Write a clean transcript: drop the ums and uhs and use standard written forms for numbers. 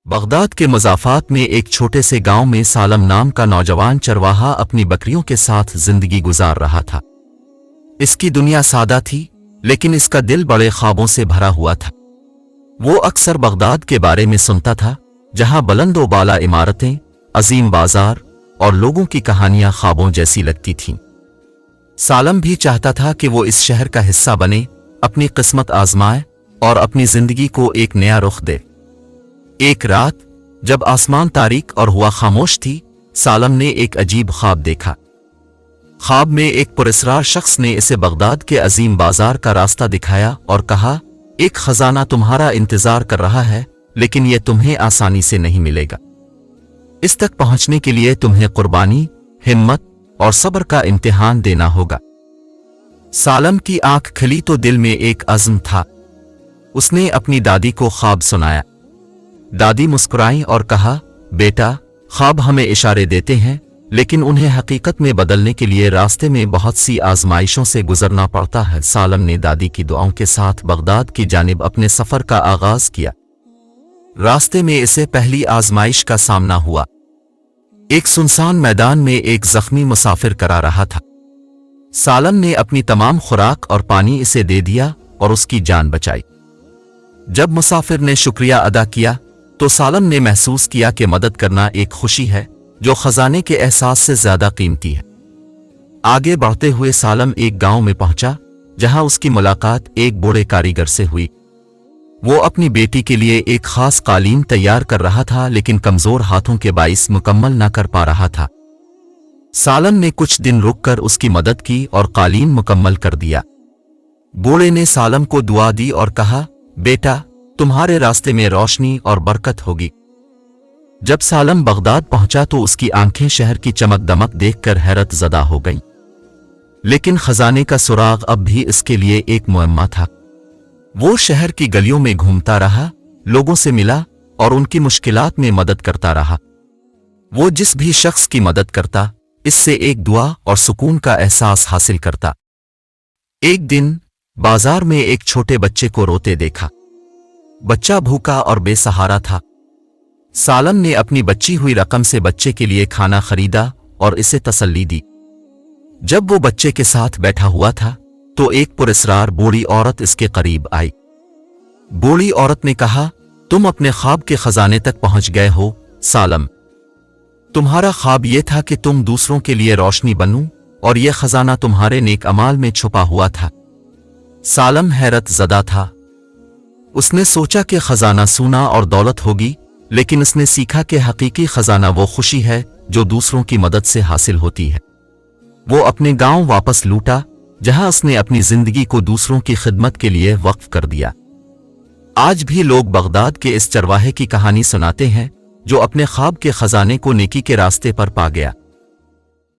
Baghdad کے مضافات میں ایک چھوٹے سے گاؤں میں سالم نام کا نوجوان چرواہا اپنی بکریوں کے ساتھ زندگی گزار رہا تھا۔ اس کی دنیا سادہ تھی، لیکن اس کا دل بڑے خوابوں سے بھرا ہوا تھا۔ وہ اکثر بغداد کے بارے میں سنتا تھا، جہاں بلند و بالا عمارتیں، عظیم بازار اور لوگوں کی کہانیاں خوابوں جیسی لگتی تھیں۔ سالم بھی چاہتا تھا کہ وہ اس شہر کا حصہ بنے، اپنی قسمت آزمائے اور اپنی زندگی کو ایک نیا رخ دے۔ ایک رات جب آسمان تاریک اور ہوا خاموش تھی، سالم نے ایک عجیب خواب دیکھا۔ خواب میں ایک پراسرار شخص نے اسے بغداد کے عظیم بازار کا راستہ دکھایا اور کہا، ایک خزانہ تمہارا انتظار کر رہا ہے، لیکن یہ تمہیں آسانی سے نہیں ملے گا۔ اس تک پہنچنے کے لیے تمہیں قربانی، ہمت اور صبر کا امتحان دینا ہوگا۔ سالم کی آنکھ کھلی تو دل میں ایک عزم تھا۔ اس نے اپنی دادی کو خواب سنایا۔ دادی مسکرائیں اور کہا، بیٹا، خواب ہمیں اشارے دیتے ہیں، لیکن انہیں حقیقت میں بدلنے کے لیے راستے میں بہت سی آزمائشوں سے گزرنا پڑتا ہے۔ سالم نے دادی کی دعاؤں کے ساتھ بغداد کی جانب اپنے سفر کا آغاز کیا۔ راستے میں اسے پہلی آزمائش کا سامنا ہوا۔ ایک سنسان میدان میں ایک زخمی مسافر کرا رہا تھا۔ سالم نے اپنی تمام خوراک اور پانی اسے دے دیا اور اس کی جان بچائی۔ جب مسافر نے شکریہ ادا کیا تو سالم نے محسوس کیا کہ مدد کرنا ایک خوشی ہے جو خزانے کے احساس سے زیادہ قیمتی ہے۔ آگے بڑھتے ہوئے سالم ایک گاؤں میں پہنچا، جہاں اس کی ملاقات ایک بوڑھے کاریگر سے ہوئی۔ وہ اپنی بیٹی کے لیے ایک خاص قالین تیار کر رہا تھا، لیکن کمزور ہاتھوں کے باعث مکمل نہ کر پا رہا تھا۔ سالم نے کچھ دن رک کر اس کی مدد کی اور قالین مکمل کر دیا۔ بوڑھے نے سالم کو دعا دی اور کہا، بیٹا، تمہارے راستے میں روشنی اور برکت ہوگی۔ جب سالم بغداد پہنچا تو اس کی آنکھیں شہر کی چمک دمک دیکھ کر حیرت زدہ ہو گئیں، لیکن خزانے کا سراغ اب بھی اس کے لیے ایک معمہ تھا۔ وہ شہر کی گلیوں میں گھومتا رہا، لوگوں سے ملا اور ان کی مشکلات میں مدد کرتا رہا۔ وہ جس بھی شخص کی مدد کرتا، اس سے ایک دعا اور سکون کا احساس حاصل کرتا۔ ایک دن بازار میں ایک چھوٹے بچے کو روتے دیکھا۔ بچہ بھوکا اور بے سہارا تھا۔ سالم نے اپنی بچی ہوئی رقم سے بچے کے لیے کھانا خریدا اور اسے تسلی دی۔ جب وہ بچے کے ساتھ بیٹھا ہوا تھا تو ایک پراسرار بوڑھی عورت اس کے قریب آئی۔ بوڑھی عورت نے کہا، تم اپنے خواب کے خزانے تک پہنچ گئے ہو سالم۔ تمہارا خواب یہ تھا کہ تم دوسروں کے لیے روشنی بنو، اور یہ خزانہ تمہارے نیک اعمال میں چھپا ہوا تھا۔ سالم حیرت زدہ تھا۔ اس نے سوچا کہ خزانہ سونا اور دولت ہوگی، لیکن اس نے سیکھا کہ حقیقی خزانہ وہ خوشی ہے جو دوسروں کی مدد سے حاصل ہوتی ہے۔ وہ اپنے گاؤں واپس لوٹا، جہاں اس نے اپنی زندگی کو دوسروں کی خدمت کے لیے وقف کر دیا۔ آج بھی لوگ بغداد کے اس چرواہے کی کہانی سناتے ہیں جو اپنے خواب کے خزانے کو نیکی کے راستے پر پا گیا۔